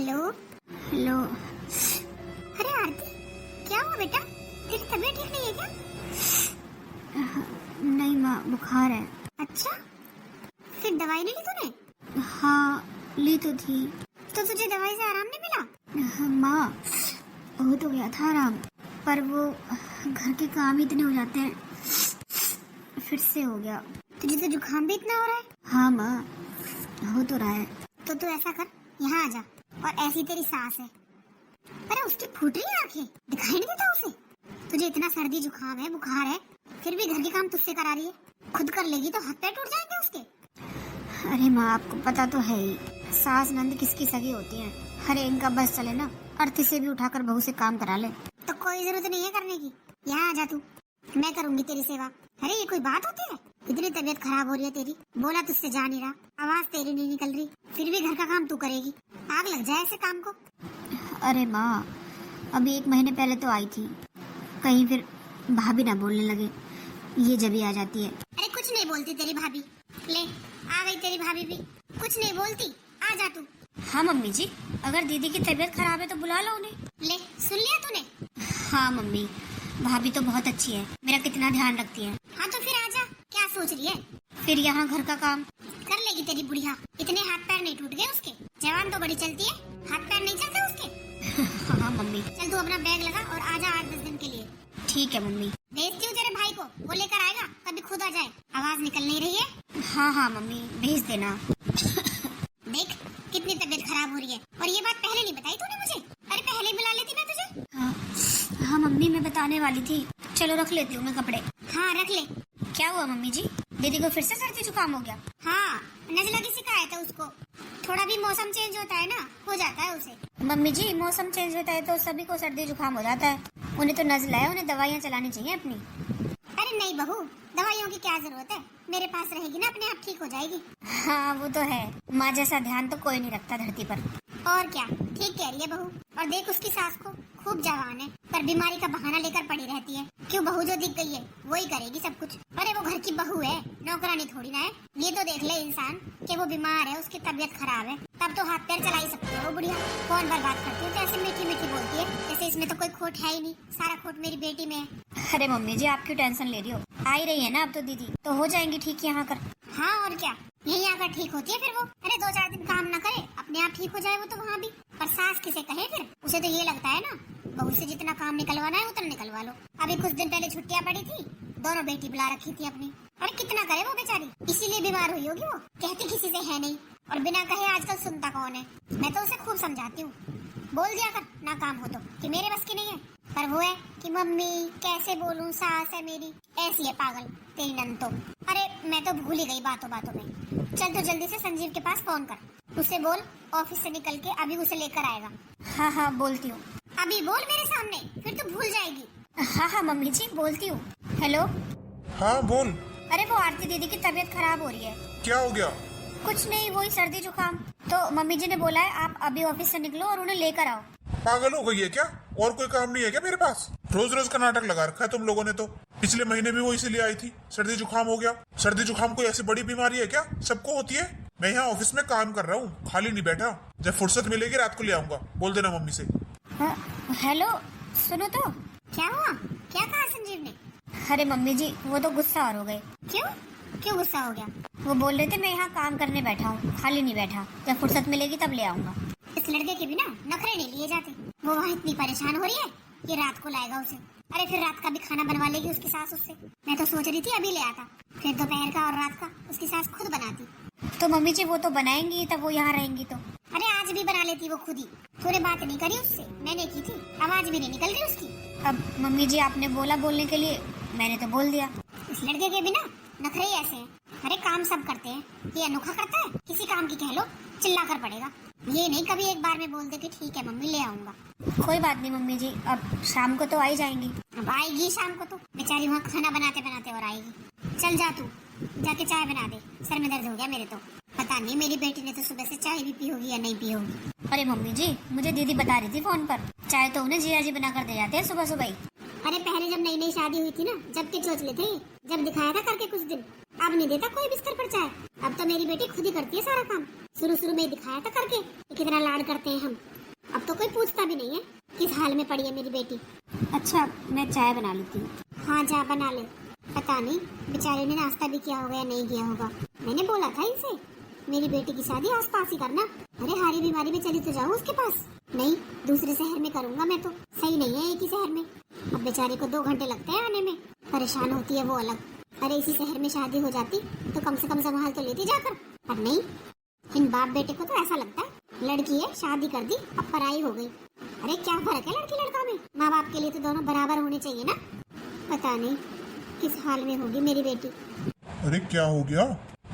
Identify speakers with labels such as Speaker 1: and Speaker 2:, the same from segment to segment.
Speaker 1: Hello hello. अरे आरती, क्या हुआ बेटा? तेरी तबीयत ठीक नहीं है क्या? नहीं माँ, बुखार है। अच्छा, फिर दवाई नहीं ली तूने? हाँ, ली तो थी। तो तुझे दवाई से आराम नहीं मिला? माँ, हो तो गया था आराम, पर वो घर के काम ही इतने हो जाते हैं, फिर से हो गया। तुझे तो जुकाम भी इतना हो रहा है? हाँ माँ, हो तो रहा है। तो तू ऐसा कर, यहाँ आ जा। और ऐसी तेरी सास है, अरे उसकी फूट रही आंखें, दिखाई नहीं देता उसे? तुझे इतना सर्दी जुकाम है, बुखार है, फिर भी घर के काम तुझसे करा रही है। खुद कर लेगी तो हाथ पैर टूट जाएंगे उसके। अरे माँ, आपको पता तो है ही, सास नंद किसकी सगी होती हैं। अरे इनका बस चले ना, अर्थी से भी उठाकर बहू से काम करा ले। तो कोई जरूरत नहीं है करने की, यहाँ आ जा तू, मैं करूंगी तेरी सेवा। अरे ये कोई बात होती है? इतनी तबीयत खराब हो रही है तेरी, बोला तुझसे जा नहीं रहा, आवाज तेरी नहीं निकल रही, फिर भी घर का काम तू करेगी। आग लग जाए ऐसे काम को। अरे माँ, अभी 1 महीने पहले तो आई थी, कहीं फिर भाभी ना बोलने लगे, ये जब ही आ जाती है। अरे कुछ नहीं बोलती तेरी भाभी, ले आ गई तेरी भाभी भी, कुछ नहीं बोलती, आ जा तू। हाँ मम्मी जी, अगर दीदी की तबीयत खराब है तो बुला लो उन्हें। ले, सुन लिया तूने? हाँ मम्मी, भाभी तो बहुत अच्छी है, मेरा कितना ध्यान रखती है। हाँ तो फिर आजा, क्या सोच रही है? फिर यहाँ घर का काम कर लेगी तेरी बुढ़िया, इतने हाथ पैर नहीं टूट गए उसके? जवान तो बड़ी चलती है, हाथ पैर नहीं चलते उसके? हाँ मम्मी। चल तू अपना बैग लगा और आजा 8-10 दिन के लिए। ठीक है मम्मी। भेजती हूँ तेरे भाई को, वो लेकर आएगा, कभी खुद आ जाए। आवाज निकल नहीं रही है? हाँ हाँ मम्मी, भेज देना। देख कितनी तबीयत खराब हो रही है, और ये बात पहले नहीं बताई तूने मुझे? अरे पहले ही बुला लेती मैं तुझे। हाँ मम्मी, मैं बताने वाली थी। चलो रख लेती हूँ मैं कपड़े। हाँ रख ले। क्या हुआ मम्मी जी, दीदी को फिर से सर्दी जुकाम हो गया? हाँ, नज़ला की शिकायत है उसको, थोड़ा भी मौसम चेंज होता है ना, हो जाता है उसे। मम्मी जी, मौसम चेंज होता है तो सभी को सर्दी जुकाम हो जाता है, उन्हें तो नज़ला है, उन्हें दवाइयाँ चलानी चाहिए अपनी। अरे नहीं बहू, दवाइयों की क्या जरूरत है, मेरे पास रहेगी ना, अपने आप ठीक हो जाएगी। हाँ वो तो है, माँ जैसा ध्यान तो कोई नहीं रखता धरती पर। और क्या, ठीक कह रही है बहू। और देख उसकी सास को, खूब जवान है, पर बीमारी का बहाना लेकर पड़ी रहती है। क्यों, बहू जो दिख गई है वही करेगी सब कुछ। अरे वो घर की बहू है, नौकरानी थोड़ी ना है। ये तो देख ले इंसान कि वो बीमार है, उसकी तबीयत खराब है, तब तो हाथ पैर चला ही सकती है वो बुढ़िया। कौन बर्बाद करती है तो ऐसे मीठी मीठी बोलती है, जैसे इसमें तो कोई खोट है ही नहीं, सारा खोट मेरी बेटी में है। अरे मम्मी जी, आप क्यों टेंशन ले रही हो? आ ही रही है ना अब तो दीदी, तो हो जाएंगी ठीक यहाँ कर। हाँ और क्या, यही आकर ठीक होती है फिर वो। अरे 2-4 दिन काम न करे, अपने आप ठीक हो जाए वो तो वहाँ भी। पर सास किसे कहे फिर, उसे तो ये लगता है ना, बहू से जितना काम निकलवाना है उतना निकलवा लो। अभी कुछ दिन पहले छुट्टियाँ पड़ी थी, दोनों बेटी बुला रखी थी अपनी। अरे कितना करे वो बेचारी, इसीलिए बीमार हुई होगी वो, कहती किसी से है नहीं, और बिना कहे आजकल सुनता कौन है। मैं तो उसे खूब समझाती हूँ, बोल दिया कर ना काम हो तो, कि मेरे बस की नहीं है। पर वो है कि मम्मी कैसे बोलूं, सास है मेरी, ऐसी है पागल तेरी नंद तो। अरे मैं तो भूल ही गई बातों बातों में। चल तो जल्दी से संजीव के पास फोन कर, उससे बोल ऑफिस से निकल के अभी उसे लेकर आएगा। हाँ हाँ बोलती हूँ, अभी बोल मेरे सामने, फिर तो भूल जाएगी। हाँ हाँ मम्मी जी बोलती हूँ। हेलो।
Speaker 2: हाँ बोल।
Speaker 1: अरे वो आरती दीदी की तबीयत खराब हो रही है।
Speaker 2: क्या हो गया?
Speaker 1: कुछ नहीं, वही सर्दी जुकाम। तो मम्मी जी ने बोला है आप अभी ऑफिस से निकलो और उन्हें लेकर आओ।
Speaker 2: पागल हो गई है क्या? और कोई काम नहीं है क्या मेरे पास? रोज रोज का नाटक लगा रखा है तुम लोगों ने तो। पिछले महीने भी वो इसीलिए आई थी, सर्दी जुकाम हो गया। सर्दी जुकाम कोई ऐसी बड़ी बीमारी है क्या? सबको होती है। मैं यहाँ ऑफिस में काम कर रहा हूँ, खाली नहीं बैठा। जब फुर्सत मिलेगी रात को ले आऊंगा, बोल देना मम्मी से।
Speaker 1: हेलो सुनो तो, क्या हुआ, क्या कहा संजीव ने? अरे मम्मी जी, वो तो गुस्सा और हो गए। क्यों क्यों गुस्सा हो गया? वो बोल रहे थे मैं यहाँ काम करने बैठा हूँ, खाली नहीं बैठा, जब फुर्सत मिलेगी तब ले आऊंगा। इस लड़के के भी ना नखरे नहीं लिए जाते, वो वहाँ इतनी परेशान हो रही है, ये रात को लाएगा उसे। अरे फिर रात का भी खाना बनवा लेगी उसकी सास उससे। मैं तो सोच रही थी अभी ले आता, फिर दोपहर का और रात का उसकी सास खुद बनाती। तो मम्मी जी वो तो बनाएंगी, तब वो यहाँ रहेंगी तो। अरे आज भी बना लेती वो खुद ही, तूने बात नहीं करी उससे? मैंने की थी, आवाज भी नहीं निकल रही उसकी। अब मम्मी जी आपने बोला बोलने के लिए, मैंने तो बोल दिया। इस लड़के के भी ना नखरे ही ऐसे हैं। अरे काम सब करते हैं, ये अनोखा करता है, किसी काम की कह लो चिल्ला कर पड़ेगा। ये नहीं कभी एक बार में बोल दे कि ठीक है मम्मी ले आऊंगा। कोई बात नहीं मम्मी जी, अब शाम को तो आ ही जाएंगी। अब आएगी शाम को तो, बेचारी वहाँ खाना बनाते बनाते और आएगी। चल जा तू, जाके चाय बना दे, सर में दर्द हो गया मेरे तो। पता नहीं मेरी बेटी ने तो सुबह से चाय भी पी होगी या नहीं पी होगी। अरे मम्मी जी, मुझे दीदी बता रही थी फोन पर, चाय तो उन्हें जिया जी बना कर दे जाते हैं सुबह सुबह ही। अरे पहले जब नई नई शादी हुई थी ना, जब के चोचले थे, जब दिखाया था करके कुछ दिन, अब नहीं देता कोई बिस्तर पर चाय। अब तो मेरी बेटी खुद ही करती है सारा काम। शुरू शुरू में दिखाया था करके कि कितना लाड करते हैं हम, अब तो कोई पूछता भी नहीं है किस हाल में पड़ी है मेरी बेटी। अच्छा मैं चाय बना लेती हूँ। हाँ जा बना ले। पता नहीं बेचारे ने नाश्ता भी किया होगा या नहीं किया होगा। मैंने बोला था इनसे मेरी बेटी की शादी आस पास ही करना। अरे हारी बीमारी में चली तो जाऊँ उसके पास, नहीं दूसरे शहर में करूँगा मैं तो। सही नहीं है एक ही शहर में, अब बेचारे को 2 घंटे लगते हैं आने में, परेशान होती है वो अलग। अरे इसी शहर में शादी हो जाती तो कम से कम संभाल तो लेती जाकर, पर नहीं। इन बाप बेटे को तो ऐसा लगता है लड़की है शादी कर दी अब पराई हो गई। अरे क्या फर्क है लड़की लड़का में, माँ बाप के लिए तो दोनों बराबर होने चाहिए ना। पता नहीं किस हाल में होगी मेरी बेटी।
Speaker 2: अरे क्या हो गया,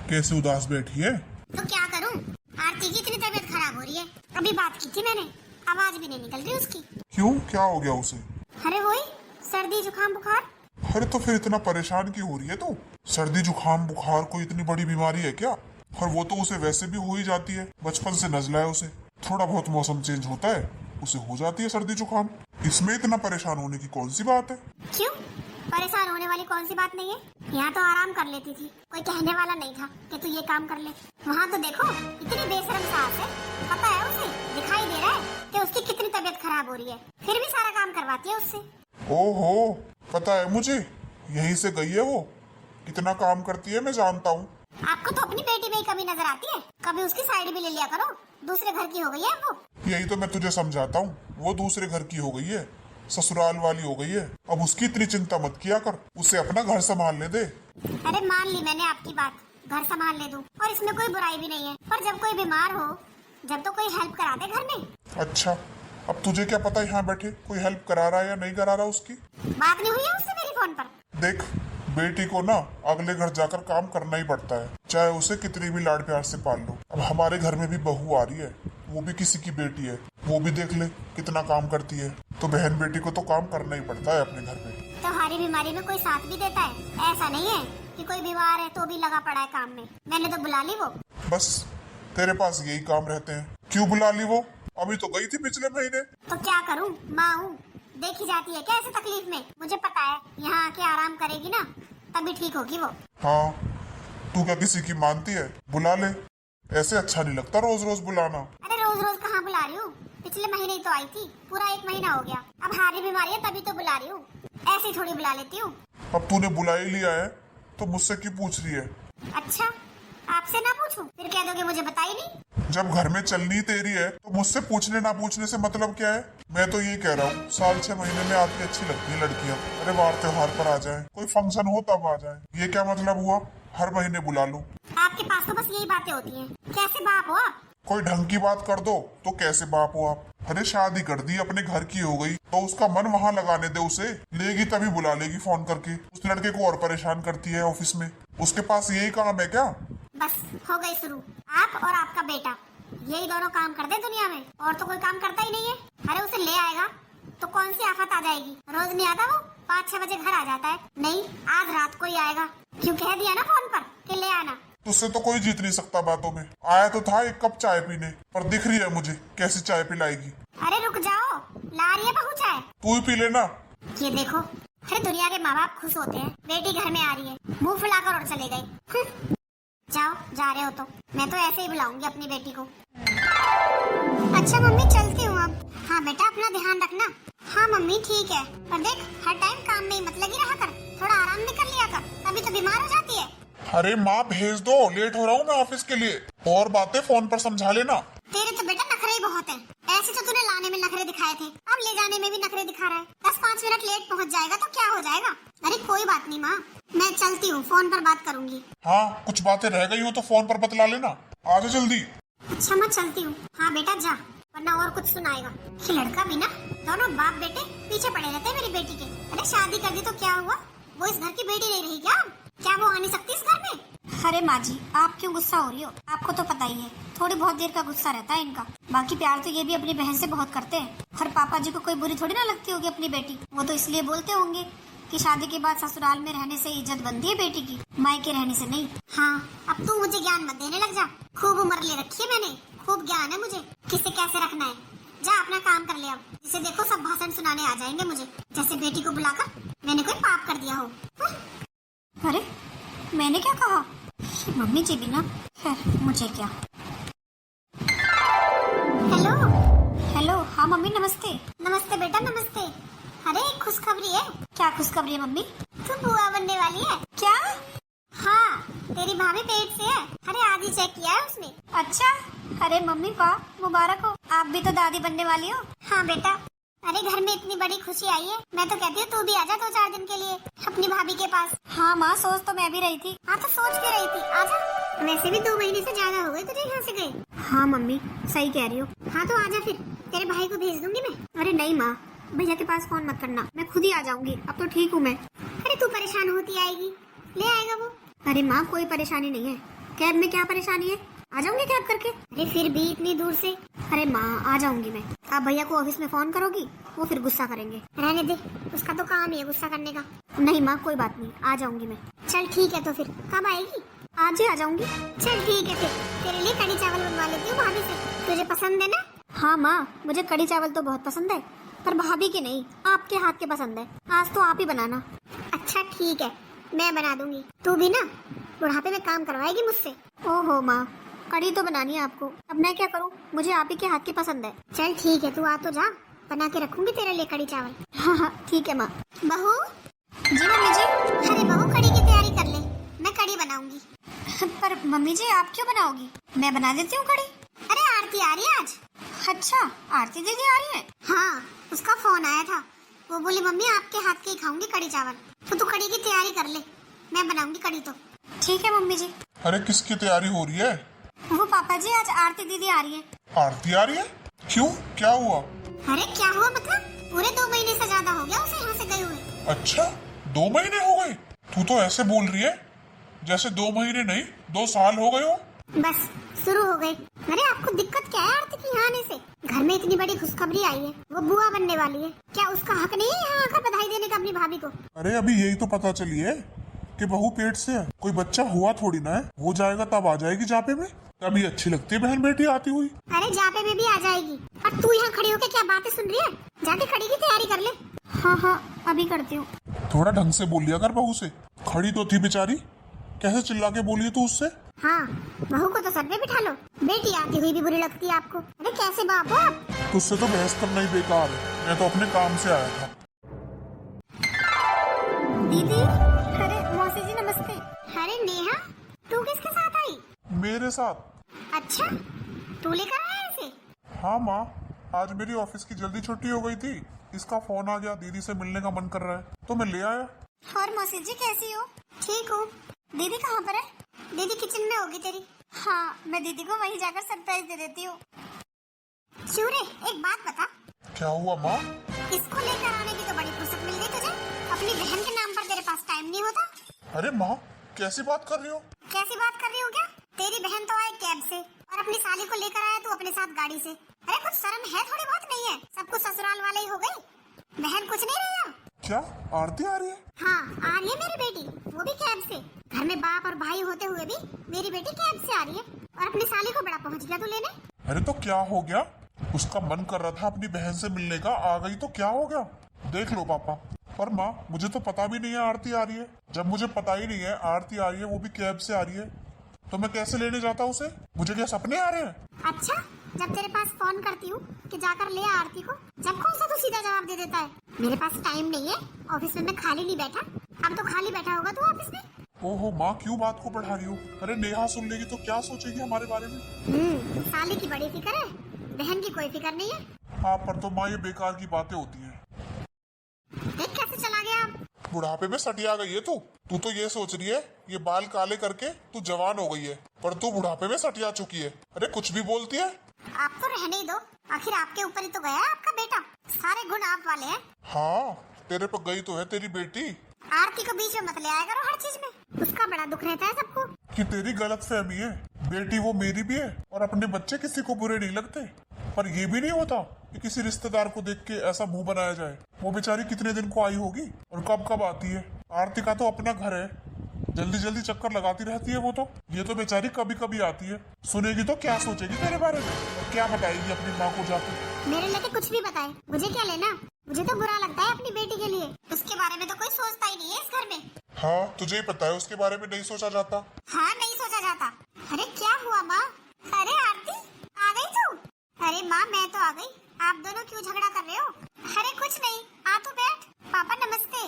Speaker 2: कैसे उदास बैठी है?
Speaker 1: तो क्या करूं, आरती की इतनी तबीयत खराब हो रही है। अभी बात की थी मैंने, आवाज भी नहीं निकल रही उसकी।
Speaker 2: क्यों, क्या हो गया उसे?
Speaker 1: अरे वही सर्दी जुकाम बुखार।
Speaker 2: अरे तो फिर इतना परेशान क्यों हो रही है तू? सर्दी जुकाम बुखार कोई इतनी बड़ी बीमारी है क्या? और वो तो उसे वैसे भी हो ही जाती है, बचपन से नजला है उसे। थोड़ा बहुत मौसम चेंज होता है उसे हो जाती है सर्दी जुकाम। इसमें इतना परेशान होने की कौन सी बात है?
Speaker 1: क्यों, परेशान होने वाली कौन सी बात नहीं है। यहाँ तो आराम कर लेती थी, कोई कहने वाला नहीं था कि तू ये काम कर ले। वहाँ तो देखो इतनी बेशर्म सास है, पता है उसे, दिखाई दे रहा है कि उसकी कितनी तबीयत खराब हो रही है, फिर भी सारा काम करवाती है उससे।
Speaker 2: ओहो, पता है मुझे, यहीं से गई है वो। कितना काम करती है मैं जानता हूँ।
Speaker 1: आपको तो अपनी बेटी में ही कमी नजर आती है, कभी उसकी साइड भी ले लिया करो। दूसरे घर की हो गई है वो।
Speaker 2: यही तो मैं तुझे समझाता हूँ, वो दूसरे घर की हो गई है, ससुराल वाली हो गई है। अब उसकी इतनी चिंता मत किया कर, उसे अपना घर संभालने दे।
Speaker 1: अरे मान ली मैंने आपकी बात, घर संभाल ले दूं, और इसमें कोई बुराई भी नहीं है। पर जब कोई बीमार हो, जब तो कोई हेल्प करा दे घर में।
Speaker 2: अच्छा, अब तुझे क्या पता यहाँ बैठे कोई हेल्प करा रहा है या नहीं करा रहा उसकी?
Speaker 1: बात नहीं हुई है उससे मेरी फोन पर।
Speaker 2: देख, बेटी को ना अगले घर जाकर काम करना ही पड़ता है, चाहे उसे कितनी भी लाड प्यार से पाल लो। अब हमारे घर में भी बहू आ रही है, वो भी किसी की बेटी है, वो भी देख ले कितना काम करती है। तो बहन बेटी को तो काम करना ही पड़ता है अपने घर में।
Speaker 1: तो हमारी बीमारी में कोई साथ भी देता है? ऐसा नहीं है कि कोई बीमार है तो भी लगा पड़ा है काम में। मैंने तो बुला ली वो।
Speaker 2: बस तेरे पास यही काम रहते हैं। क्यों बुला ली वो? अभी तो गई थी पिछले महीने।
Speaker 1: तो क्या करूं, माँ हूँ, देखी जाती है क्या ऐसे तकलीफ में? मुझे पता है यहाँ आके आराम करेगी ना तभी ठीक होगी वो।
Speaker 2: हाँ, तू क्या किसी की मानती है? बुला ले, ऐसे अच्छा नहीं लगता रोज रोज बुलाना।
Speaker 1: अरे रोज रोज कहाँ बुला रही हूँ, पिछले महीने ही तो आई थी, पूरा 1 महीना हो गया। अब हारी बीमारी है तभी तो बुला रही हूँ, ऐसे ही थोड़ी बुला लेती हूँ।
Speaker 2: अब तूने बुला ही लिया है तो मुझसे क्यों पूछ रही है?
Speaker 1: अच्छा, आपसे ना पूछूं? फिर कह दोगे मुझे बता ही नहीं।
Speaker 2: जब घर में चलनी तेरी है तो मुझसे पूछने ना पूछने से मतलब क्या है? मैं तो ये कह रहा हूँ, साल 6 महीने में आती अच्छी लगती है लड़कियाँ। अरे वार त्योहार पर आ जाए, कोई फंक्शन हो तब आ जाए, ये क्या मतलब हुआ हर महीने बुला लो?
Speaker 1: आपके पास तो बस यही बातें होती हैं। कैसे बाप हो आप?
Speaker 2: कोई ढंग की बात कर दो तो कैसे बाप हो आप? अरे शादी कर दी, अपने घर की हो गई, तो उसका मन वहाँ लगाने दे उसे। लेगी तभी बुला लेगी फोन करके। उस लड़के को और परेशान करती है ऑफिस में, उसके पास यही काम है क्या?
Speaker 1: बस हो गई शुरू, आप और आपका बेटा यही दोनों काम कर दे दुनिया में, और तो कोई काम करता ही नहीं है। अरे उसे ले आएगा तो कौन सी आफत आ जाएगी? रोज नहीं आता वो, 5-6 बजे घर आ जाता है। नहीं, आज रात को ही आएगा, क्यों कह दिया ना फोन पर कि ले आना।
Speaker 2: तुझसे तो कोई जीत नहीं सकता बातों में। आया तो था 1 कप चाय पीने, पर दिख रही है मुझे कैसे चाय पिलाएगी।
Speaker 1: अरे रुक जाओ, ला रही है बहू चाय।
Speaker 2: तू ही पी लेना।
Speaker 1: ये देखो, अरे दुनिया के माँ बाप खुश होते हैं बेटी घर में आ रही है, मुंह फुलाकर और चले गए। जाओ, जा रहे हो तो मैं तो ऐसे ही बुलाऊंगी अपनी बेटी को। अच्छा मम्मी चलती हूँ अब। हाँ बेटा अपना ध्यान रखना। हाँ मम्मी ठीक है, पर देख हर टाइम काम में ही मत लगी रहा कर, थोड़ा आराम भी कर लिया कर, तभी तो बीमार हो जाती है।
Speaker 2: अरे माँ भेज दो, लेट हो रहा हूँ मैं ऑफिस के लिए। और बातें फोन पर समझा लेना।
Speaker 1: तेरे तो बेटा नखरे ही बहुत हैं। ऐसे तो तूने लाने में नखरे दिखाए थे, अब ले जाने में भी नखरे दिखा रहा है। 10-5 मिनट लेट पहुँच जाएगा तो क्या हो जाएगा? अरे कोई बात नहीं माँ, मैं चलती हूँ, फोन पर बात करूंगी।
Speaker 2: हाँ, कुछ बातें रह गई हो तो फोन पर बतला लेना। आ जा जल्दी।
Speaker 1: अच्छा मैं चलती हूँ। हाँ बेटा जा, वरना और कुछ सुनाएगा। ये लड़का भी ना, दोनों बाप बेटे पीछे पड़े रहते हैं मेरी बेटी के। अरे शादी कर दी तो क्या हुआ, वो इस घर की बेटी नहीं रही क्या? क्या वो आ नहीं सकती इस घर में? अरे माँ जी, आप क्यों गुस्सा हो रही हो? आपको तो पता ही है थोड़ी बहुत देर का गुस्सा रहता है इनका, बाकी प्यार तो ये भी अपनी बहन से बहुत करते हैं। और पापा जी को कोई बुरी थोड़ी ना लगती होगी अपनी बेटी, वो तो इसलिए बोलते होंगे कि शादी के बाद ससुराल में रहने से इज्जत बनती है बेटी की, मायके रहने से नहीं। हाँ, अब तू मुझे ज्ञान मत देने लग जा, खूब उम्र ले रखी है मैंने, खूब ज्ञान है मुझे किसे कैसे रखना है। जा अपना काम कर ले अब, जिसे देखो सब भाषण सुनाने आ जाएंगे मुझे, जैसे बेटी को बुलाकर मैंने कोई पाप कर दिया हो। अरे मैंने क्या कहा? मम्मी जी भी ना, खैर मुझे क्या। हेलो हेलो, हाँ मम्मी नमस्ते। नमस्ते बेटा नमस्ते। अरे एक खुशखबरी है। क्या खुशखबरी है मम्मी? तू बुआ बनने वाली है। क्या? हाँ, तेरी भाभी पेट से है। अरे आज ही चेक किया है उसने। अच्छा, अरे मम्मी वाह, मुबारक हो। आप भी तो दादी बनने वाली हो। हाँ बेटा, अरे घर में इतनी बड़ी खुशी आई है, मैं तो कहती हूँ तू भी आजा 2-4 दिन के लिए अपनी भाभी के पास। हाँ माँ, सोच तो मैं भी रही थी। हाँ तो सोच के रही थी, आजा। वैसे भी 2 महीने से ज्यादा हो गए तुझे यहाँ से गए। हाँ मम्मी, सही कह रही हो। हाँ तो आजा फिर, तेरे भाई को भेज दूंगी मैं। अरे नहीं माँ, भैया के पास फोन मत करना, मैं खुद ही आ जाऊंगी। अब तो ठीक हूँ मैं। अरे तू परेशान होती आएगी, ले आएगा वो। अरे माँ कोई परेशानी नहीं है, कैब में क्या परेशानी है, आ जाऊंगी कैब करके। अरे फिर भी इतनी दूर से। अरे माँ आ जाऊंगी मैं, आप भैया को ऑफिस में फोन करोगी, वो फिर गुस्सा करेंगे। रहने दे, उसका तो काम ही है गुस्सा करने का। नहीं माँ कोई बात नहीं, आ जाऊंगी मैं। चल ठीक है, तो फिर कब आएगी? आज ही आ जाऊंगी। चल ठीक है, फिर तेरे लिए कढ़ी चावल बनवा लेती हूँ भाभी से, तुझे पसंद है ना? हाँ माँ, मुझे कढ़ी चावल तो बहुत पसंद है, पर भाभी के नहीं, आपके हाथ के पसंद है। आज तो आप ही बनाना। अच्छा ठीक है, मैं बना दूंगी। तू भी ना बुढ़ापे में काम करवाएगी मुझसे। ओहो माँ, कढ़ी तो बनानी है आपको, अब मैं क्या करूँ, मुझे आप ही के हाथ की पसंद है। चल ठीक है, तू आ तो जा, बना के रखूंगी तेरे लिए कढ़ी चावल। हाँ हाँ ठीक है माँ। बहू। जी मम्मी जी। अरे बहू कढ़ी की तैयारी कर ले, मैं कढ़ी बनाऊंगी। पर मम्मी जी आप क्यों बनाओगी, मैं बना देती हूँ कढ़ी। अरे आरती आ रही है आज। अच्छा, आरती दीदी आ रही है? हाँ, उसका फोन आया था, वो बोली मम्मी आपके हाथ की खाऊंगी कढ़ी चावल, तो तू कढ़ी की तैयारी कर ले, मैं बनाऊंगी कढ़ी। तो ठीक है मम्मी जी।
Speaker 2: अरे किसकी तैयारी हो रही है?
Speaker 1: वो पापा जी, आज आरती दीदी आ रही है।
Speaker 2: आरती आ रही है? क्यों, क्या हुआ?
Speaker 1: अरे क्या हुआ मतलब, पूरे 2 महीने से ज्यादा हो गया उसे यहाँ से गए हुए।
Speaker 2: अच्छा, 2 महीने हो गए? तू तो ऐसे बोल रही है जैसे 2 महीने नहीं 2 साल हो गए हो।
Speaker 1: बस शुरू हो गई। अरे आपको दिक्कत क्या है आरती की यहाँ आने से? घर में इतनी बड़ी खुशखबरी आई है, वो बुआ बनने वाली है, क्या उसका हक नहीं है यहाँ आकर बधाई देने का अपनी भाभी को?
Speaker 2: अरे अभी यही तो पता चली है कि बहू पेट से है, कोई बच्चा हुआ थोड़ी ना है, हो जाएगा तब आ जाएगी जापे में, तभी अच्छी लगती है बहन बेटी आती हुई।
Speaker 1: अरे जापे में भी आ जाएगी, और तू यहाँ खड़ी होकर क्या बातें सुन रही है? जाके कढ़ी की तैयारी कर ले। हाँ हाँ अभी करती हूँ।
Speaker 2: थोड़ा ढंग से बोल लिया कर बहू से, खड़ी तो थी बेचारी, कैसे चिल्ला के बोली तू उससे?
Speaker 1: हाँ, बहू को तो सर पे बिठा लो, बेटी आती हुई भी बुरी लगती है आपको। अरे कैसे बाप हो आप?
Speaker 2: तुझसे तो बहस करना ही बेकार है, मैं तो अपने काम से आया था।
Speaker 1: दीदी। अरे मौसी जी नमस्ते। अरे नेहा, तू किसके साथ आई?
Speaker 2: मेरे साथ।
Speaker 1: अच्छा, तू लेकर आया इसे?
Speaker 2: हाँ माँ, आज मेरी ऑफिस की जल्दी छुट्टी हो गई थी, इसका फोन आ गया, दीदी से मिलने का मन कर रहा है तो मैं ले आया।
Speaker 1: और मौसी जी कैसी हो? ठीक हूँ। दीदी कहाँ पर है? दीदी किचन में होगी तेरी। हाँ, मैं दीदी को वहीं जाकर सरप्राइज दे देती हूँ। शूरे, एक बात बता।
Speaker 2: क्या हुआ माँ?
Speaker 1: इसको लेकर आने की तो बड़ी फुर्सत मिल गई तुझे, अपनी बहन के नाम पर तेरे पास टाइम नहीं होता।
Speaker 2: अरे माँ, कैसी बात कर रही हो?
Speaker 1: कैसी बात कर रही हो क्या? तेरी बहन तो आई कैब से और अपनी साली को लेकर आया तू अपने साथ गाड़ी से। अरे कुछ शर्म है थोड़ी बहुत नहीं है, सब कुछ ससुराल वाले ही हो गई, बहन कुछ नहीं रही है।
Speaker 2: क्या आरती आ रही है?
Speaker 1: हाँ आ रही है मेरी बेटी, वो भी कैब से। घर में बाप और भाई होते हुए भी मेरी बेटी कैब से आ रही है, और अपनी साली को बड़ा पहुंच गया तू लेने।
Speaker 2: अरे तो क्या हो गया, उसका मन कर रहा था अपनी बहन से मिलने का, आ गई तो क्या हो गया, देख लो पापा। पर माँ मुझे तो पता भी नहीं है आरती आ रही है, जब मुझे पता ही नहीं है आरती आ रही है, वो भी कैब से आ रही है, तो मैं कैसे लेने जाता उसे? मुझे क्या सपने आ रहे हैं?
Speaker 1: अच्छा, जब तेरे पास फोन करती हूँ कि जाकर ले आ आरती को, जब कौन सा तू सीधा जवाब दे देता है, मेरे पास टाइम नहीं है, ऑफिस में मैं खाली नहीं बैठा। अब तो खाली बैठा होगा तू ऑफिस में।
Speaker 2: ओहो माँ, क्यों बात को बढ़ा रही हो? अरे नेहा सुन लेगी तो क्या सोचेगी हमारे बारे में?
Speaker 1: साली की बड़ी फिक्र है, बहन की कोई फिक्र नहीं है।
Speaker 2: हाँ पर तो माँ ये बेकार की बातें होती हैं।
Speaker 1: देख कैसे चला गया आप।
Speaker 2: बुढ़ापे में सटिया गई है तू तो ये सोच रही है ये बाल काले करके तू जवान हो गई है, पर तू बुढ़ापे में सटिया चुकी है। अरे कुछ भी बोलती है।
Speaker 1: आप तो रहने ही दो, आखिर आपके ऊपर ही तो गया है आपका बेटा, सारे गुण आप वाले हैं।
Speaker 2: हाँ, तेरे पर गई तो है तेरी बेटी।
Speaker 1: आरती को बीच में मत ले आया करो हर चीज में, उसका बड़ा दुख रहता है सबको।
Speaker 2: कि तेरी गलत फहमी है, बेटी वो मेरी भी है, और अपने बच्चे किसी को बुरे नहीं लगते, पर ये भी नहीं होता कि किसी रिश्तेदार को देख के ऐसा मुंह बनाया जाए। वो बेचारी कितने दिन को आई होगी और कब कब आती है। आरती का तो अपना घर है, जल्दी जल्दी चक्कर लगाती रहती है वो तो, ये तो बेचारी कभी कभी आती है। सुनेगी तो क्या सोचेगी तेरे बारे में, और क्या बताएगी अपनी माँ को जाके?
Speaker 1: मेरे लिए कुछ भी बताए, मुझे क्या लेना, मुझे तो बुरा लगता है अपनी बेटी के लिए, उसके बारे में तो कोई सोचता ही नहीं है इस घर में।
Speaker 2: हाँ तुझे ही पता है उसके बारे में नहीं सोचा जाता।
Speaker 1: हाँ नहीं सोचा जाता। अरे क्या हुआ माँ? अरे आरती आ गई तू? अरे माँ मैं तो आ गई, आप दोनों क्यों क्यों झगड़ा कर रहे हो? अरे कुछ नहीं, आ तू बैठ। पापा नमस्ते।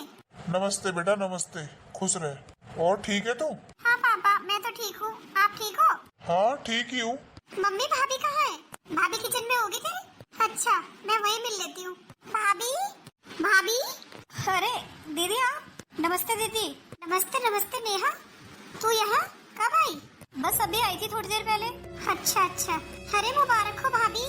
Speaker 2: नमस्ते बेटा, नमस्ते। खुश रहे। और ठीक है तू?
Speaker 1: हाँ पापा, मैं तो ठीक हूँ, आप ठीक हो?
Speaker 2: हाँ ठीक ही हूँ।
Speaker 1: मम्मी भाभी कहाँ है? भाभी किचन में होगी क्या? अच्छा, मैं वहीं मिल लेती हूँ। भाभी, भाभी। अरे दीदी आप? नमस्ते दीदी। नमस्ते नमस्ते नेहा, तू यहाँ कब आई? बस अभी आई थी थोड़ी देर पहले। अच्छा अच्छा, अरे मुबारक हो भाभी।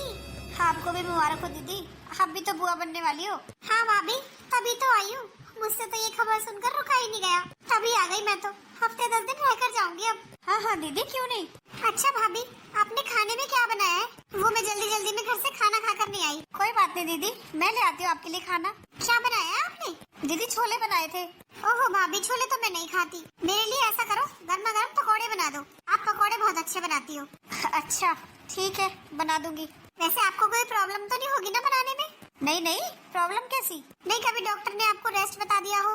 Speaker 1: आपको भी मुबारक हो दीदी, आप भी तो बुआ बनने वाली हो। हाँ भाभी, तभी तो आई हूँ। मुझसे तो ये खबर सुनकर रुका ही नहीं गया, तभी आ गई मैं तो। हफ्ते 10 दिन रहकर जाऊंगी अब। हाँ हाँ दीदी, क्यों नहीं। अच्छा भाभी, आपने खाने में क्या बनाया है? वो मैं जल्दी जल्दी में घर से खाना खाकर नहीं आई। कोई बात नहीं दीदी, मैं ले आती हूँ आपके लिए खाना। क्या बनाया है आपने? दीदी छोले बनाए थे। ओहो भाभी, छोले तो मैं नहीं खाती। मेरे लिए ऐसा करो, गर्मा गर्म पकौड़े बना दो। आप पकौड़े बहुत अच्छे बनाती हो। अच्छा ठीक है, बना दूंगी। वैसे आपको कोई प्रॉब्लम तो नहीं होगी ना बनाने में? नहीं नहीं, प्रॉब्लम कैसी? नहीं, कभी डॉक्टर ने आपको रेस्ट बता दिया हो?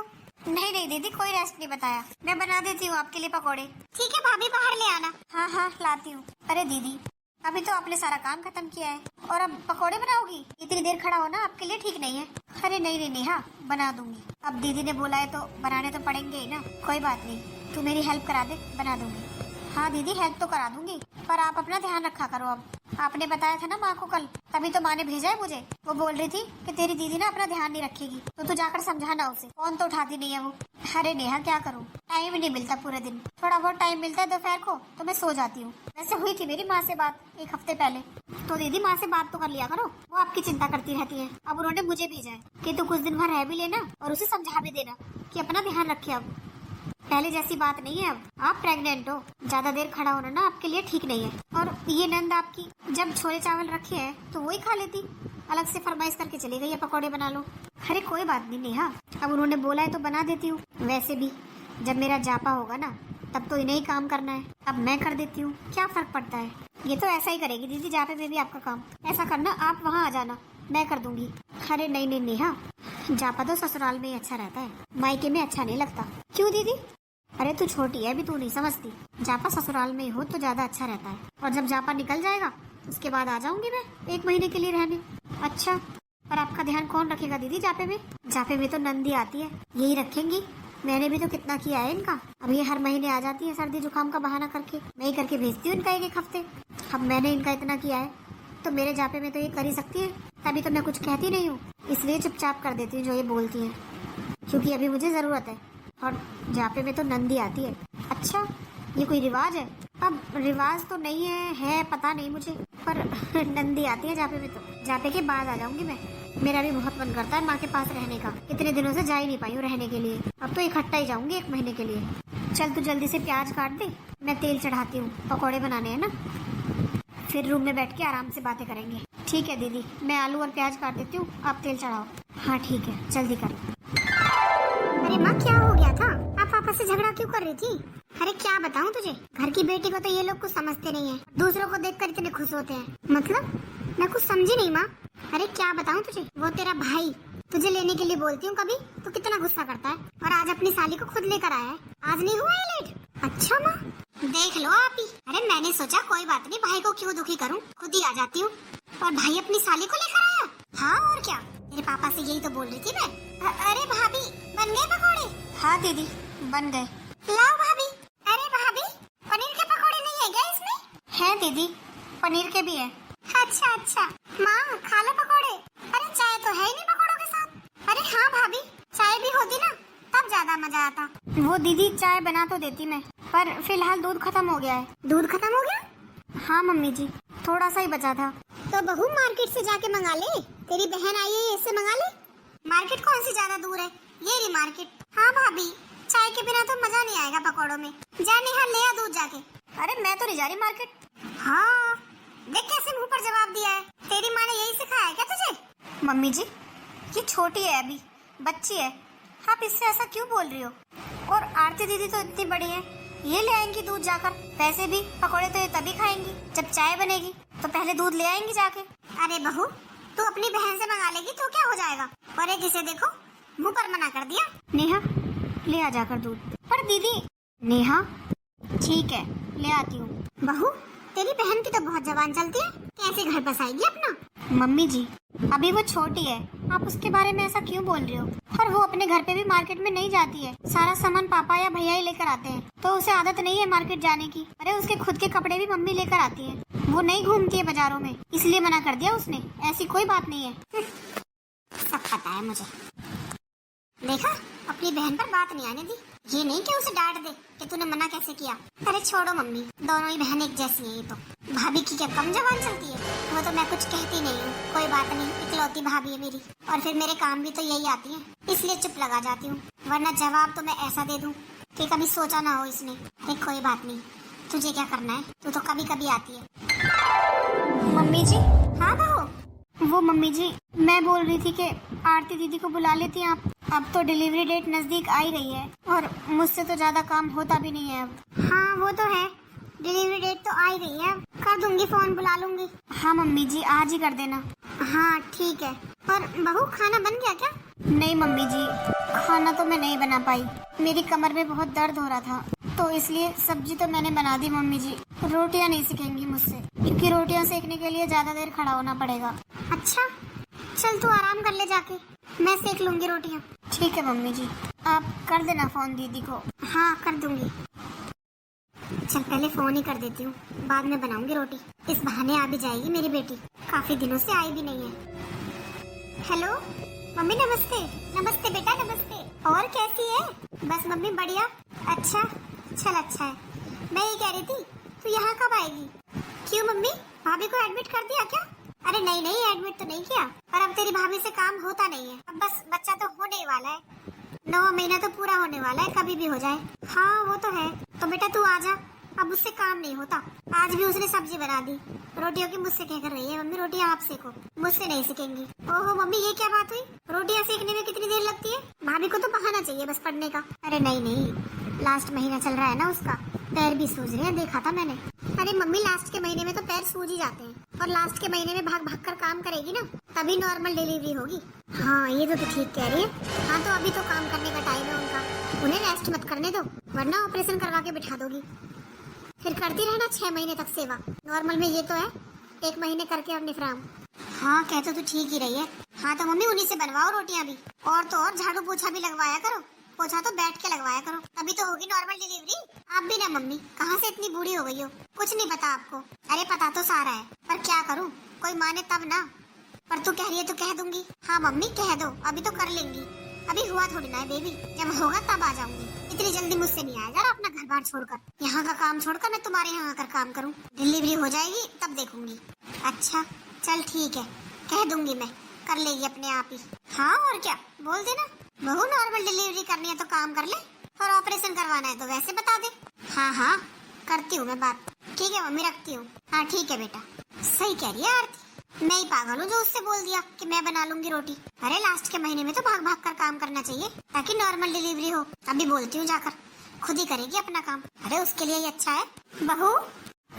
Speaker 1: नहीं नहीं दीदी, कोई रेस्ट नहीं बताया। मैं बना देती हूँ आपके लिए पकौड़े। ठीक है भाभी, बाहर ले आना। हाँ हाँ लाती हूँ। अरे दीदी, अभी तो आपने सारा काम खत्म किया है और अब पकौड़े बनाओगी? इतनी देर खड़ा होना आपके लिए ठीक नहीं है। अरे नहीं नहीं नेहा, बना दूंगी। अब दीदी ने बोला है तो बनाने तो पड़ेंगे ही ना। कोई बात नहीं, तू मेरी हेल्प करा दे, बना दूंगी। हाँ दीदी, हेल्प तो करा दूंगी, पर आप अपना ध्यान रखा करो। अब आपने बताया था ना माँ को कल, तभी तो माँ ने भेजा है मुझे। वो बोल रही थी कि तेरी दीदी ना अपना ध्यान नहीं रखेगी, तो तू जाकर समझाना उसे। फोन तो उठाती नहीं है वो। अरे नेहा क्या करूँ, टाइम ही नहीं मिलता पूरे दिन। थोड़ा बहुत टाइम मिलता है दोपहर को तो मैं सो जाती हूँ। वैसे हुई थी मेरी माँ से बात 1 हफ्ते पहले, तो दीदी माँ से बात तो कर लिया करो, वो आपकी चिंता करती रहती है। अब उन्होंने मुझे भेजा है कि तू कुछ दिन भर रह भी लेना और उसे समझा भी देना कि अपना ध्यान रखे। अब पहले जैसी बात नहीं है। अब आप प्रेग्नेंट हो, ज्यादा देर खड़ा होना ना आपके लिए ठीक नहीं है। और ये नंद आपकी जब छोले चावल रखे हैं तो वही खा लेती, अलग से फरमाइश करके चली गई है पकौड़े बना लो। अरे कोई बात नहीं नेहा, अब उन्होंने बोला है तो बना देती हूँ। वैसे भी जब मेरा जापा होगा ना, तब तो इन्हें ही काम करना है। अब मैं कर देती हूँ, क्या फर्क पड़ता है। ये तो ऐसा ही करेगी दीदी, जापे में भी आपका काम। ऐसा करना, आप वहाँ आ जाना, मैं कर दूंगी। अरे नहीं नहीं नेहा, जापा तो ससुराल में ही अच्छा रहता है, मायके में अच्छा नहीं लगता। क्यों दीदी? अरे तू छोटी है अभी, तू नहीं समझती। जापा ससुराल में हो तो ज्यादा अच्छा रहता है, और जब जापा निकल जाएगा उसके बाद आ जाऊंगी मैं 1 महीने के लिए रहने। अच्छा, पर आपका ध्यान कौन रखेगा दीदी जापे में? जापे में तो नंदी आती है, यही रखेंगी। मैंने भी तो कितना किया है इनका। अब ये हर महीने आ जाती है सर्दी जुकाम का बहाना करके, मैं ही करके भेजती हूँ इनका 1-1 हफ्ते। अब मैंने इनका इतना किया है तो मेरे जापे में तो ये कर ही सकती है। तभी तो मैं कुछ कहती नहीं हूँ, इसलिए चुपचाप कर देती हूँ जो ये बोलती है, क्योंकि अभी मुझे जरूरत है। और जापे में तो नंदी आती है। अच्छा, ये कोई रिवाज है? अब रिवाज तो नहीं है पता नहीं मुझे, पर नंदी आती है जापे में। तो जापे के बाद आ जाऊंगी मैं। मेरा भी बहुत मन करता है माँ के पास रहने का, इतने दिनों से जा ही नहीं पाई हूँ रहने के लिए। अब तो इकट्ठा ही जाऊंगी 1 महीने के लिए। चल तू जल्दी से प्याज काट दे, मैं तेल चढ़ाती हूँ, पकौड़े बनाने हैं ना। फिर रूम में बैठ के आराम से बातें करेंगे। ठीक है दीदी, मैं आलू और प्याज काट देती हूँ, आप तेल चढ़ाओ। हाँ ठीक है, जल्दी कर। अरे माँ, क्या हो गया था? आप पापा से झगड़ा क्यों कर रही थी? अरे क्या बताऊँ तुझे, घर की बेटी को तो ये लोग कुछ समझते नहीं है, दूसरों को देखकर इतने खुश होते हैं। मतलब मैं कुछ समझी नहीं माँ। अरे क्या बताऊँ तुझे, वो तेरा भाई तुझे लेने के लिए बोलती हूँ कभी तो कितना गुस्सा करता है, और आज अपनी साली को खुद लेकर आया है। आज नहीं हुआ है लेट? अच्छा माँ, देख लो आप ही। अरे मैंने सोचा कोई बात नहीं, भाई को क्यों दुखी करूँ, खुद ही आ जाती हूँ। और भाई अपनी साली को लेकर आया? हाँ और क्या, मेरे पापा से यही तो बोल रही थी मैं। अरे भाभी, बन गए पकौड़े? हाँ दीदी, बन गए। लाओ भाभी। अरे भाभी, पनीर के पकौड़े नहीं है क्या इसमें? है दीदी, पनीर के भी है। अच्छा अच्छा माँ, खा लो पकौड़े। अरे चाय तो है ही नहीं पकौड़ों के साथ। अरे हाँ भाभी, चाय भी होती ना तब ज्यादा मजा आता। वो दीदी चाय बना तो देती मैं, पर फिलहाल दूध खत्म हो गया है। दूध खत्म हो गया? हाँ मम्मी जी, थोड़ा सा ही बचा था। तो बहू मार्केट से जाके मंगा ले, तेरी बहन आई है इससे मंगा ले। मार्केट कौन सी ज्यादा दूर है, ये रही मार्केट। हाँ भाभी, चाय के बिना तो मजा नहीं आएगा पकौड़ों में। जा नेहा, ले आ दूध जाके। अरे मैं तो नहीं जा रही मार्केट। हाँ देख कैसे मुंह पर जवाब दिया है, तेरी माँ ने यही सिखाया है क्या तुझे? मम्मी जी, ये छोटी है अभी, बच्ची है, आप इससे ऐसा क्यों बोल रही हो? और आरती दीदी तो इतनी बड़ी है, ये ले आएंगी दूध जाकर। वैसे भी पकौड़े तो ये तभी खाएंगी जब चाय बनेगी, तो पहले दूध ले आएंगी जाके। अरे बहू, तू अपनी बहन से मंगा लेगी तो क्या हो जाएगा, और एक जिसे देखो मुंह पर मना कर दिया। नेहा, ले आ जाकर दूध। पर दीदी। नेहा, ठीक है ले आती हूँ। बहू, तेरी बहन की तो बहुत जबान चलती है, कैसे घर बसाएगी अपना? मम्मी जी, अभी वो छोटी है, आप उसके बारे में ऐसा क्यों बोल रहे हो? और वो अपने घर पे भी मार्केट में नहीं जाती है, सारा सामान पापा या भैया ही लेकर आते हैं, तो उसे आदत नहीं है मार्केट जाने की। अरे उसके खुद के कपड़े भी मम्मी लेकर आती है, वो नहीं घूमती है बाजारों में, इसलिए मना कर दिया उसने। ऐसी कोई बात नहीं है। सब पता है मुझे। देखा, अपनी बहन पर बात नहीं आने दी। ये नहीं कि उसे डांट दे कि तूने मना कैसे किया। अरे छोड़ो मम्मी, दोनों ही बहन एक जैसी हैं। ये तो भाभी की क्या कम जबान चलती है? वो तो मैं कुछ कहती नहीं हूँ, कोई बात नहीं, इकलौती भाभी है मेरी। और फिर मेरे काम भी तो यही आती है, इसलिए चुप लगा जाती हूँ, वरना जवाब तो मैं ऐसा दे दूँ कि कभी सोचा ना हो इसने। देख कोई बात नहीं, तुझे क्या करना है, तू तो कभी कभी आती है। मम्मी जी। हाँ बहू। वो मम्मी जी, मैं बोल रही थी कि आरती दीदी को बुला लेती आप। अब तो डिलीवरी डेट नजदीक आ ही गई है और मुझसे तो ज्यादा काम होता भी नहीं है अब। हाँ वो तो है, डिलीवरी डेट तो आ ही गई है, कर दूंगी फोन, बुला लूंगी। हाँ मम्मी जी, आज ही कर देना। हाँ ठीक है। और बहू खाना बन गया क्या? नहीं मम्मी जी, खाना तो मैं नहीं बना पाई, मेरी कमर में बहुत दर्द हो रहा था, तो इसलिए सब्जी तो मैंने बना दी मम्मी जी। रोटियां नहीं सिकेंगी मुझसे, क्योंकि रोटियां सेकने के लिए ज्यादा देर खड़ा होना पड़ेगा। अच्छा चल तू आराम कर ले जाके, मैं सेक लूंगी रोटियां। ठीक है मम्मी जी, आप कर देना फोन दीदी को। हाँ कर दूंगी। चल पहले फोन ही कर देती हूँ, बाद में बनाऊंगी रोटी, इस बहाने आ भी जाएगी मेरी बेटी, काफी दिनों से आई भी नहीं है। हेलो मम्मी, नमस्ते। नमस्ते बेटा, नमस्ते। और कैसी है? बस मम्मी बढ़िया। अच्छा चल अच्छा है। मैं ये कह रही थी, तू यहाँ कब आएगी? क्यों मम्मी, भाभी को एडमिट कर दिया क्या? अरे नहीं नहीं, एडमिट तो नहीं किया, पर अब तेरी भाभी से काम होता नहीं है, अब बस बच्चा तो होने ही वाला है, 9 महीना तो पूरा होने वाला है, कभी भी हो जाए। हाँ वो तो है, तो बेटा तू आजा, अब उससे काम नहीं होता। आज भी उसने सब्जी बना दी, रोटियों की मुझसे कह कर रही है मम्मी रोटियां आप सेको, मुझसे नहीं सेकेंगी। ओहो मम्मी, ये क्या बात हुई? रोटियां सेकने में कितनी देर लगती है? भाभी को तो बहाना चाहिए बस पढ़ने का। अरे नहीं नहीं, लास्ट महीना चल रहा है ना उसका, पैर भी सूज रहे हैं, देखा था मैंने। अरे मम्मी, लास्ट के महीने में तो पैर सूज ही जाते हैं, और लास्ट के महीने में भाग भाग कर काम करेगी ना, तभी नॉर्मल डिलीवरी होगी। हाँ ये तो ठीक कह रही है। हाँ तो अभी तो काम करने का टाइम है उनका, उन्हें रेस्ट मत करने दो, वरना ऑपरेशन करवा के बिठा दोगी, फिर करती रहना 6 महीने तक सेवा। नॉर्मल में ये तो है 1 महीने करके और निफराम। हाँ कहते तो ठीक ही रही है। हाँ तो मम्मी उन्हीं से बनवाओ रोटियां भी, और तो और झाड़ू पोछा भी लगवाया करो, पोछा तो बैठ के लगवाया करो, तभी तो होगी नॉर्मल डिलीवरी। आप भी ना मम्मी, कहाँ से इतनी बूढ़ी हो गई हो, कुछ नहीं पता आपको? अरे पता तो सारा है, पर क्या करूँ, कोई माने तब ना। पर तू कह रही है तो कह दूंगी। हाँ मम्मी कह दो, अभी तो कर लेंगी, अभी हुआ थोड़ी ना है बेबी, जब होगा तब आ जाऊंगी, इतनी जल्दी मुझसे नहीं आया यार अपना घर बार छोड़कर, यहाँ का काम छोड़कर मैं तुम्हारे यहाँ आकर काम करूँ। डिलीवरी हो जाएगी तब देखूंगी। अच्छा चल ठीक है, कह दूंगी मैं, कर लेगी अपने आप ही। हाँ और क्या, बोल देना बहू नॉर्मल डिलीवरी करनी है तो काम कर ले, और ऑपरेशन करवाना है तो वैसे बता दे। हाँ हाँ करती हूँ मैं बात। ठीक है मम्मी, रखती हूँ। हाँ ठीक है बेटा। सही कह रही है आरती, मैं ही पागल हूँ जो उससे बोल दिया कि मैं बना लूंगी रोटी। अरे लास्ट के महीने में तो भाग भाग कर काम करना चाहिए ताकि नॉर्मल डिलीवरी हो। अभी बोलती हूँ जाकर, खुद ही करेगी अपना काम। अरे उसके लिए ही अच्छा है। बहू।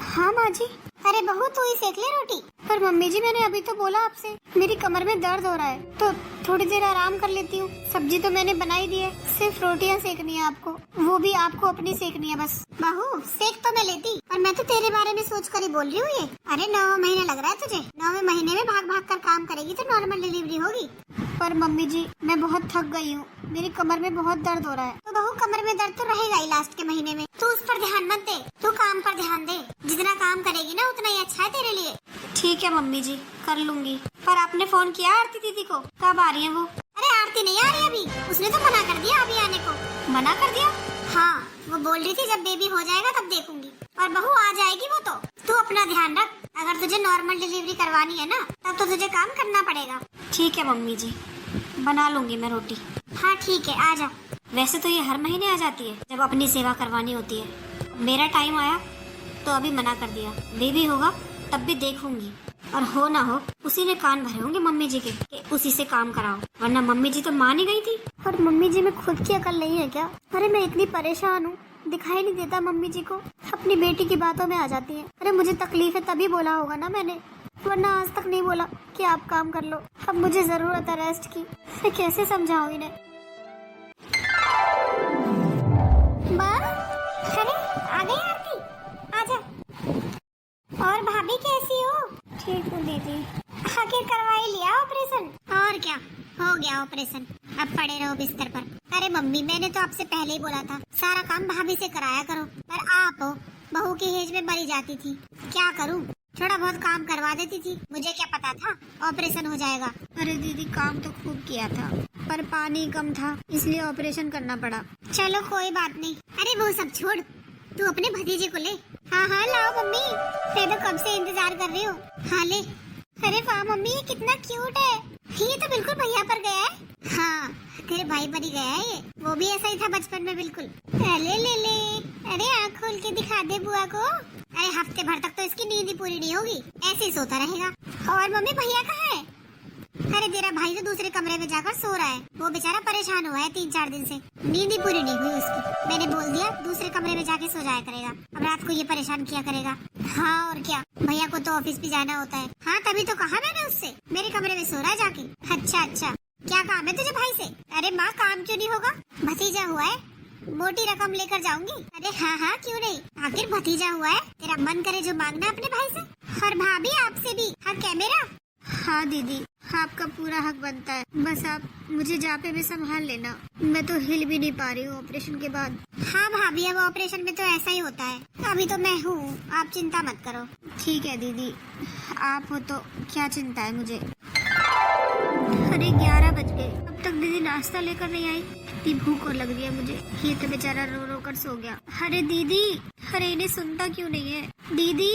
Speaker 1: हाँ माँ जी। अरे बहू तू ही सेक ले रोटी। पर मम्मी जी मैंने अभी तो बोला आपसे, मेरी कमर में दर्द हो रहा है, तो थोड़ी देर आराम कर लेती हूँ। सब्जी तो मैंने बनाई दी है, सिर्फ रोटियाँ सेकनी है आपको, वो भी आपको अपनी सेकनी है बस। बहू सेक तो मैं लेती, और मैं तो तेरे बारे में सोच कर ही बोल रही हूँ ये। अरे 9 महीने लग रहा है तुझे, 9वें महीने में भाग भाग कर काम करेगी तो नॉर्मल डिलीवरी होगी। पर मम्मी जी मैं बहुत थक गई हूँ, मेरी कमर में बहुत दर्द हो रहा है। तो बहू कमर में दर्द तो रहेगा ही लास्ट के महीने में, तू उस पर ध्यान मत दे, तू काम पर ध्यान दे, जितना काम करेगी ना उतना ही अच्छा है तेरे लिए। ठीक है मम्मी जी, कर लूंगी। पर आपने फोन किया आरती दीदी को, कब आ रही है वो? अरे आरती नहीं आ रही अभी, उसने तो मना कर दिया अभी आने को। मना कर दिया? हाँ वो बोल रही थी जब बेबी हो जाएगा तब देखूंगी, और बहू आ जाएगी वो तो। तू अपना ध्यान रख, अगर तुझे नॉर्मल डिलीवरी करवानी है ना तब तो तुझे काम करना पड़ेगा। ठीक है मम्मी जी, बना लूंगी मैं रोटी। हाँ ठीक है, आ जा। वैसे तो ये हर महीने आ जाती है जब अपनी सेवा करवानी होती है, मेरा टाइम आया तो अभी मना कर दिया, बेबी होगा तब भी देखूंगी, और हो ना हो उसी ने कान भरे होंगे मम्मी जी के कि उसी से काम कराओ, वरना मम्मी जी तो मान ही गई थी। और मम्मी जी में खुद की अकल नहीं है क्या? अरे मैं इतनी परेशान हूँ, दिखाई नहीं देता मम्मी जी को, अपनी बेटी की बातों में आ जाती है। अरे मुझे तकलीफ है तभी बोला होगा ना मैंने, वरना आज तक नहीं बोला कि आप काम कर लो। अब मुझे जरूरत है रेस्ट की, मैं कैसे समझाऊं इन्हें? अरे आ गई आरती, आजा। और भाभी कैसी हो? ठीक हूँ दीदी। आखिर करवा ही लिया ऑपरेशन। और क्या, हो गया ऑपरेशन, अब पड़े रहो बिस्तर पर। अरे मम्मी, मैंने तो आपसे पहले ही बोला था सारा काम भाभी से कराया करो, पर आप हो बहू की हेज में मरी जाती थी। क्या करूं, थोड़ा बहुत काम करवा देती थी, मुझे क्या पता था ऑपरेशन हो जाएगा। अरे दीदी, काम तो खूब किया था, पर पानी कम था, इसलिए ऑपरेशन करना पड़ा। चलो कोई बात नहीं। अरे वो सब छोड़, तू अपने भतीजे को ले। हाँ हाँ लाओ मम्मी, मैं तो कब से इंतजार कर रही हूँ। हाँ ले। अरे वाह मम्मी, ये कितना क्यूट है, ये तो बिल्कुल भैया पर गया है। हाँ, तेरे भाई पर ही गया है ये, वो भी ऐसा ही था बचपन में बिल्कुल। ले ले ले, अरे आँख खोल के दिखा दे बुआ को। अरे हफ्ते भर तक तो इसकी नींद ही पूरी नहीं होगी, ऐसे ही सोता रहेगा। और मम्मी भैया कहाँ है? अरे तेरा भाई तो दूसरे कमरे में जाकर सो रहा है, वो बेचारा परेशान हुआ है 3-4 दिन से, नींद ही पूरी नहीं हुई उसकी। मैंने बोल दिया दूसरे कमरे में जाके सो जाया करेगा, अब रात को ये परेशान किया करेगा। हाँ और क्या, भैया को तो ऑफिस भी जाना होता है। हाँ तभी तो कहा मैंने उससे, मेरे कमरे में सो रहा है जाके। अच्छा अच्छा, क्या काम है तुझे भाई से? अरे माँ, काम क्यों नहीं होगा, भतीजा हुआ है, मोटी रकम लेकर जाऊंगी। अरे हाँ हाँ क्यों नहीं, आखिर भतीजा हुआ है, तेरा मन करे जो मांगना अपने भाई से। और भाभी आपसे भी हक है मेरा। हाँ दीदी, आपका पूरा हक बनता है, बस आप मुझे जापे में संभाल लेना, मैं तो हिल भी नहीं पा रही हूँ ऑपरेशन के बाद। हाँ भाभी, अब ऑपरेशन में तो ऐसा ही होता है, अभी तो मैं हूँ, आप चिंता मत करो। ठीक है दीदी, आप हो तो क्या चिंता है मुझे। अरे 11 बज गए, अब तक दीदी नाश्ता लेकर नहीं आई, इतनी भूख और लग रही है मुझे। ये तो बेचारा रो रो कर सो गया। अरे दीदी, अरे इन्हें सुनता क्यों नहीं है? दीदी।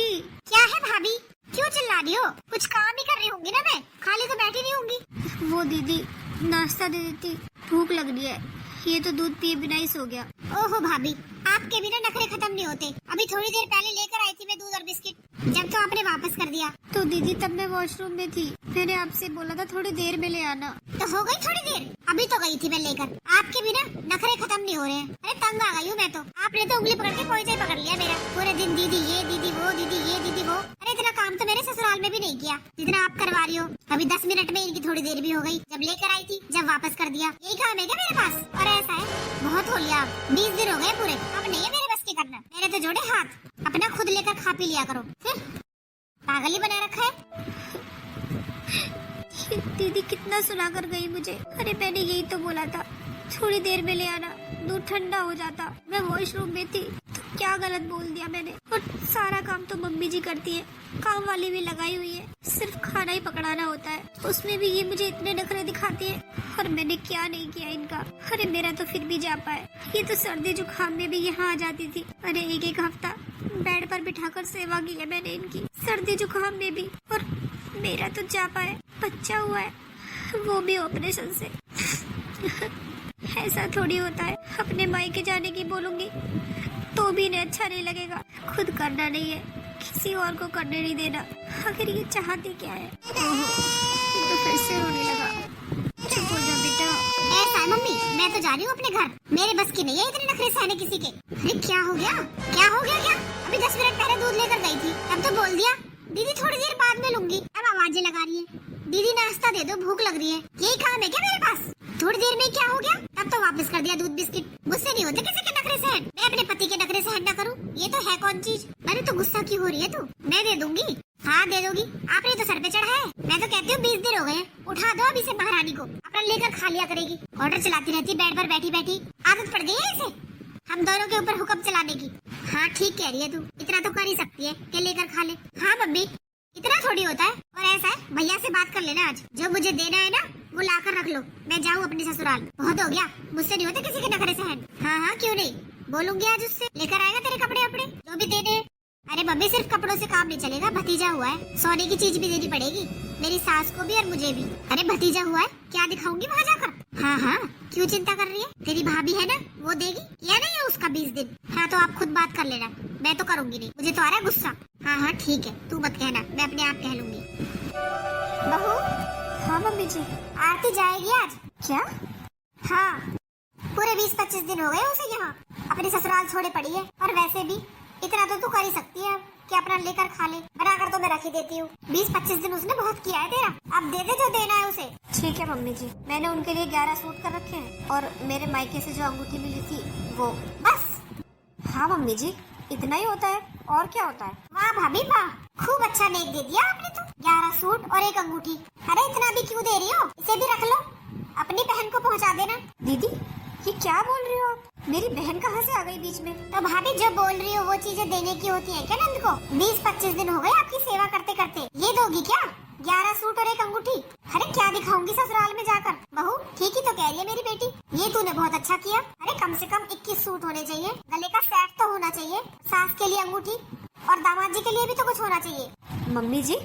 Speaker 1: क्या है भाभी, क्यों चिल्ला रही हो? कुछ काम ही कर रही होंगी ना, मैं खाली तो बैठी नहीं होंगी। वो दीदी नाश्ता दे देती, भूख लग रही है, ये तो दूध पिए बिना ही सो गया। ओहो भाभी, आपके बिना नखरे खत्म नहीं होते, अभी थोड़ी देर पहले लेकर आई थी मैं दूध और बिस्किट, जब तो आपने वापस कर दिया। तो दीदी तब मैं वॉशरूम में थी, मैंने आपसे बोला था थोड़ी देर में ले आना। तो हो गई थोड़ी देर, अभी तो गई थी मैं लेकर, आपके बिना नखरे खत्म नहीं हो रहे हैं। अरे तंग आ गई हूँ मैं तो, आपने तो उंगली पकड़ के कोई से पकड़ लिया मेरा, पूरे दिन दीदी ये दीदी वो, दीदी ये दीदी वो। अरे इतना काम तो मेरे ससुराल में भी नहीं किया जितना आप करवा रही हो। अभी 10 मिनट में इनकी थोड़ी देर भी हो गई, जब लेकर आई थी जब वापस कर दिया, यही काम है क्या मेरे पास? और ऐसा है, बहुत हो लिया, 20 दिन हो गए पूरे, अब नहीं है मेरे बस के करना, मेरे तो जोड़े हाथ, अपना खुद लेकर खा पी लिया करो, पागल ही बना रखा है। दीदी कितना सुना कर गई मुझे, अरे मैंने यही तो बोला था थोड़ी देर में ले आना, दूध ठंडा हो जाता, मैं वॉशरूम में थी, तो क्या गलत बोल दिया मैंने। और सारा काम तो मम्मी जी करती है, काम वाली भी लगाई हुई है, सिर्फ खाना ही पकड़ाना होता है, उसमें भी ये मुझे इतने नखरे दिखाती है, और मैंने क्या नहीं किया इनका। अरे मेरा तो फिर भी जा पाए, ये तो सर्दी जुकाम में भी यहाँ आ जाती थी। अरे एक हफ्ता बेड पर बिठाकर सेवा की है मैंने इनकी, सर्दी जुकाम में भी, और मेरा तो जा पाए, बच्चा हुआ है, वो भी ऑपरेशन से। ऐसा थोड़ी होता है, अपने मायके जाने की बोलूंगी तो भी इन्हें अच्छा नहीं लगेगा, खुद करना नहीं है, किसी और को करने नहीं देना। आखिर ये चाहती क्या है? तो फिर से रोने लगा। चुप हो जा बेटा। ऐसा है मम्मी, मैं तो जा रही हूँ अपने घर, मेरे बस की नहीं है इतने नखरे सहने किसी के। अरे क्या हो गया, क्या हो गया? क्या अभी 10 मिनट पहले दूध लेकर गई थी, तब तो बोल दिया दीदी थोड़ी देर बाद में लूंगी, अब आवाजें लगा रही है, दीदी नाश्ता दे दो भूख लग रही है, यही काम है क्या मेरे पास? थोड़ी देर में क्या हो गया, तब तो वापस कर दिया दूध बिस्किट। गुस्से नहीं होते किसी के नखरे सहन, मैं अपने पति के नखरे सहन ना करूं, ये तो है कौन चीज? अरे तो गुस्सा क्यों हो रही है तू? मैं दे दूंगी। हाँ दे दोगी, आपने तो सर पे चढ़ा है, मैं तो कहती हूँ 20 दिन हो गए, उठा दो अभी से महारानी को, अपना लेकर खा लिया करेगी, ऑर्डर चलाती रहती बेड पर बैठी बैठी, आदत पड़ गई है इसे हम दोनों के ऊपर हुक्म चलाने की। हाँ ठीक कह रही है तू, इतना तो कर ही सकती है कि लेकर खा ले। हाँ मम्मी, इतना थोड़ी होता है। और ऐसा है, भैया से बात कर लेना आज, जो मुझे देना है ना वो ला कर रख लो, मैं जाऊँ अपने ससुराल, बहुत हो गया, मुझसे नहीं होता किसी के नखरे सहन। हाँ हाँ क्यों नहीं, बोलूंगी आज उससे, लेकर आएगा तेरे कपड़े अपने जो भी देने हैं। अरे मम्मी सिर्फ कपड़ों से काम नहीं चलेगा, भतीजा हुआ है, सोने की चीज भी देनी पड़ेगी, मेरी सास को भी और मुझे भी। अरे भतीजा हुआ है, क्या दिखाऊंगी वहाँ जाकर? हाँ हाँ क्यों चिंता कर रही है, तेरी भाभी है ना वो देगी, या नहीं है उसका 20 दिन। हाँ तो आप खुद बात कर लेना, मैं तो करूंगी नहीं, मुझे तो आ रहा है गुस्सा। हाँ हाँ ठीक है, तू मत कहना, मैं अपने आप कह लूंगी। बहू। हाँ मम्मी जी। आरती जाएगी आज? क्या? हाँ, पूरे 20-25 दिन हो गए उसे यहाँ, अपने ससुराल छोड़े पड़ी है, और वैसे भी इतना तो तू कर ही सकती है कि अपना लेकर खा ले, बनाकर तो मैं रख ही देती हूँ। 20-25 दिन उसने बहुत किया है तेरा, अब दे दे जो देना है उसे। ठीक है मम्मी जी, मैंने उनके लिए 11 सूट कर रखे हैं, और मेरे मायके से जो अंगूठी मिली थी वो, बस। हाँ मम्मी जी, इतना ही होता है, और क्या होता है? वाह भाभी वाह, खूब अच्छा नेक दे दिया आपने तो, 11 सूट और 1 अंगूठी। अरे इतना भी क्यों दे रही हो, इसे भी रख लो, अपनी बहन को पहुंचा देना।
Speaker 3: दीदी ये क्या बोल रही हो आप? मेरी बहन कहाँ से आ गई बीच में?
Speaker 1: तो भाभी जो बोल रही हो वो चीजें देने की होती है क्या नंद को? 20-25 दिन हो गए आपकी सेवा करते करते, ये दोगी क्या? 11 सूट और 1 अंगूठी? अरे क्या दिखाऊंगी ससुराल में जाकर? बहू ठीक ही तो कह रही है मेरी बेटी, ये तूने बहुत अच्छा किया। अरे कम से कम 21 सूट होने चाहिए, गले का सेट तो होना चाहिए, सास के लिए अंगूठी और दामाद जी के लिए भी तो कुछ होना चाहिए।
Speaker 3: मम्मी जी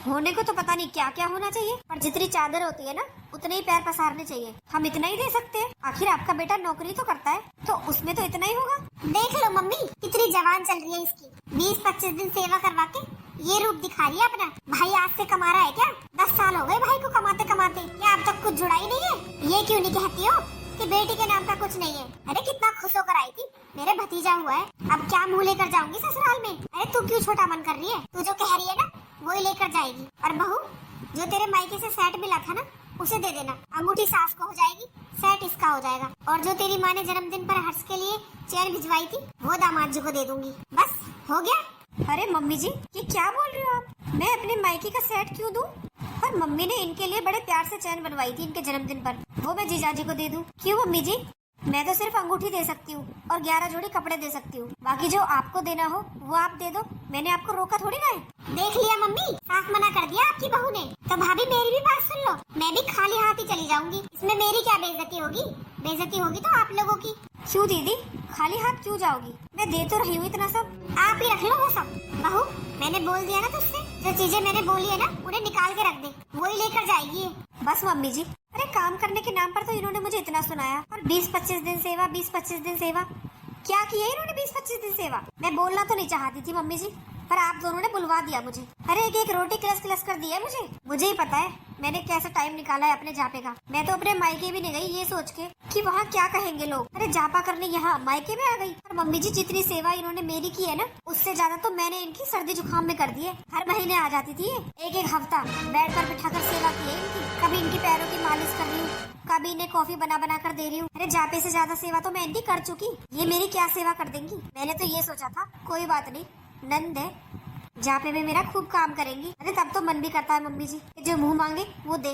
Speaker 3: होने को तो पता नहीं क्या क्या होना चाहिए, पर जितनी चादर होती है ना उतने ही पैर पसारने चाहिए। हम इतना ही दे सकते हैं, आखिर आपका बेटा नौकरी तो करता है तो उसमें तो इतना ही होगा।
Speaker 1: देख लो मम्मी कितनी जवान चल रही है इसकी, 20-25 दिन सेवा करवा के ये रूप दिखा रही है अपना। भाई आज से कमा रहा है क्या? 10 साल हो गए भाई को कमाते कमाते, क्या अब तक कुछ जुड़ा ही नहीं है? ये क्यों नहीं कहती हो कि बेटी के नाम का कुछ नहीं है? अरे कितना खुश होकर आई थी, मेरे भतीजा हुआ है, अब क्या मुँह लेकर जाऊंगी ससुराल में? अरे तू क्यों छोटा मन कर रही है? तू जो कह रही है ना वही लेकर जाएगी। और बहू जो तेरे मायके से सेट मिला था ना उसे दे देना, अंगूठी सास को हो जाएगी, सेट इसका हो जाएगा। और जो तेरी माँ ने जन्मदिन पर हर्ष के लिए चेन भिजवाई थी वो दामाद जी को दे दूंगी, बस हो गया।
Speaker 3: अरे मम्मी जी ये क्या बोल रही हो आप? मैं अपने मायके का सेट क्यों दूं? और मम्मी ने इनके लिए बड़े प्यार से चैन बनवाई थी इनके जन्मदिन पर, वो मैं जीजाजी को दे दूं? क्यों मम्मी जी, मैं तो सिर्फ अंगूठी दे सकती हूँ और 11 जोड़ी कपड़े दे सकती हूँ, बाकी जो आपको देना हो वो आप दे दो, मैंने आपको रोका थोड़ी ना है।
Speaker 1: देख लिया मम्मी, साफ मना कर दिया आपकी बहू ने। तो भाभी मेरी भी बात सुन लो, मैं भी खाली हाथ ही चली जाऊंगी, इसमें मेरी क्या बेइज्जती होगी? बेइज्जती होगी तो आप लोगों की।
Speaker 3: क्यों दीदी खाली हाथ क्यों जाओगी? मैं दे तो रही हूँ इतना सब,
Speaker 1: आप ही रख लो वो सब। बहू मैंने बोल दिया ना तुझसे, जो चीजें मैंने बोली है ना उन्हें निकाल के रख दे, वही लेकर जाएगी ये।
Speaker 3: बस मम्मी जी, अरे काम करने के नाम पर तो इन्होंने मुझे इतना सुनाया, और 20-25 दिन सेवा, 20-25 दिन सेवा, क्या किया इन्होंने 20-25 दिन सेवा? मैं बोलना तो नहीं चाहती थी मम्मी जी, पर आप दोनों ने बुलवा दिया मुझे। अरे एक एक रोटी किलस किलस कर दी है मुझे ही पता है मैंने कैसा टाइम निकाला है अपने जापे का। मैं तो अपने मायके भी नहीं गई ये सोच के कि वहाँ क्या कहेंगे लोग। अरे जापा करने यहाँ मायके में आ गई। और मम्मी जी जितनी सेवा इन्होंने मेरी की है ना उससे ज्यादा तो मैंने इनकी सर्दी जुकाम में कर दी है। हर महीने आ जाती थी एक एक हफ्ता बेड पर बिठा कर सेवा की है इनकी। कभी इनकी पैरों की मालिश कर रही हूँ, कभी इन्हें कॉफी बना बना कर दे रही हूँ। अरे जापे से ज्यादा सेवा तो मैं इनकी कर चुकी, ये मेरी क्या सेवा कर देंगी? मैंने तो ये सोचा था कोई बात नहीं, नंद है जापे में मेरा खूब काम करेंगी। अरे तब तो मन भी करता है मम्मी जी जो मुंह मांगे वो दे,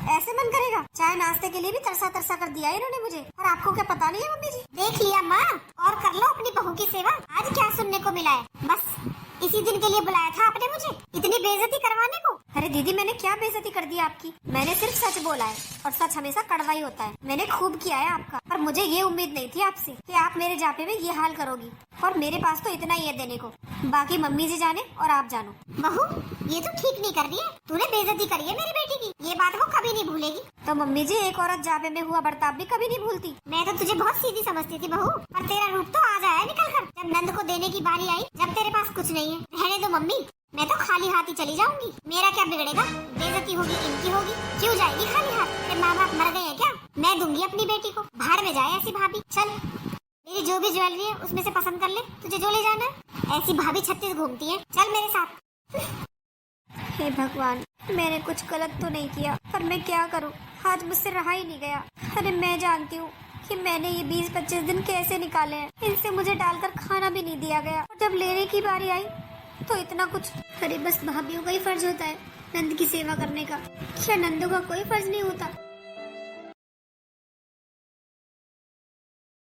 Speaker 3: ऐसे मन करेगा। चाय नाश्ते के लिए भी तरसा तरसा कर दिया है इन्होंने मुझे, और आपको क्या पता नहीं है मम्मी जी?
Speaker 1: देख लिया माँ, और कर लो अपनी बहू की सेवा। आज क्या सुनने को मिला है? बस इसी दिन के लिए बुलाया था आपने मुझे, इतनी बेइज्जती करवाने को?
Speaker 3: अरे दीदी मैंने क्या बेइज्जती कर दी आपकी? मैंने सिर्फ सच बोला है, और सच हमेशा कड़वा ही होता है। मैंने खूब किया है आपका, पर मुझे ये उम्मीद नहीं थी आपसे कि आप मेरे जापे में ये हाल करोगी। और मेरे पास तो इतना ही है देने को, बाकी मम्मी जी जाने और आप जानो।
Speaker 1: बहू ये तो ठीक नहीं कर रही है, तूने बेइज्जती करी है मेरी बेटी की, ये बात वो कभी नहीं भूलेगी।
Speaker 3: तो मम्मी जी एक औरत जापे में हुआ बर्ताव भी कभी नहीं भूलती।
Speaker 1: मैं तो तुझे बहुत सीधी समझती थी बहू, पर तेरा रूप तो आज आया निकल कर। जब नंद को देने की बारी आई, जब तेरे पास कुछ नहीं है, रहने दो मम्मी, मैं तो खाली हाथ ही चली जाऊंगी। मेरा क्या बिगड़ेगा? बेइज्जती होगी इनकी होगी, क्यों जाएगी खाली हाथ? तेरे माँ बाप मर गए हैं क्या? मैं दूंगी अपनी बेटी को, भाड़ में जाए ऐसी भाभी। चल मेरी जो भी ज्वेलरी है उसमें से पसंद कर ले, तुझे जो ले जाना है। ऐसी भाभी 36 घूमती है, चल मेरे साथ।
Speaker 3: हे भगवान, मैंने कुछ गलत तो नहीं किया, पर मैं क्या करूं, आज मुझसे रहा ही नहीं गया। अरे मैं जानती हूँ कि मैंने ये 20-25 दिन कैसे निकाले हैं, इनसे मुझे डालकर खाना भी नहीं दिया गया। और जब लेने की बारी आई तो इतना कुछ। अरे बस भाभीयों का ही फर्ज होता है नंद की सेवा करने का, क्या नंदों का कोई फर्ज नहीं होता?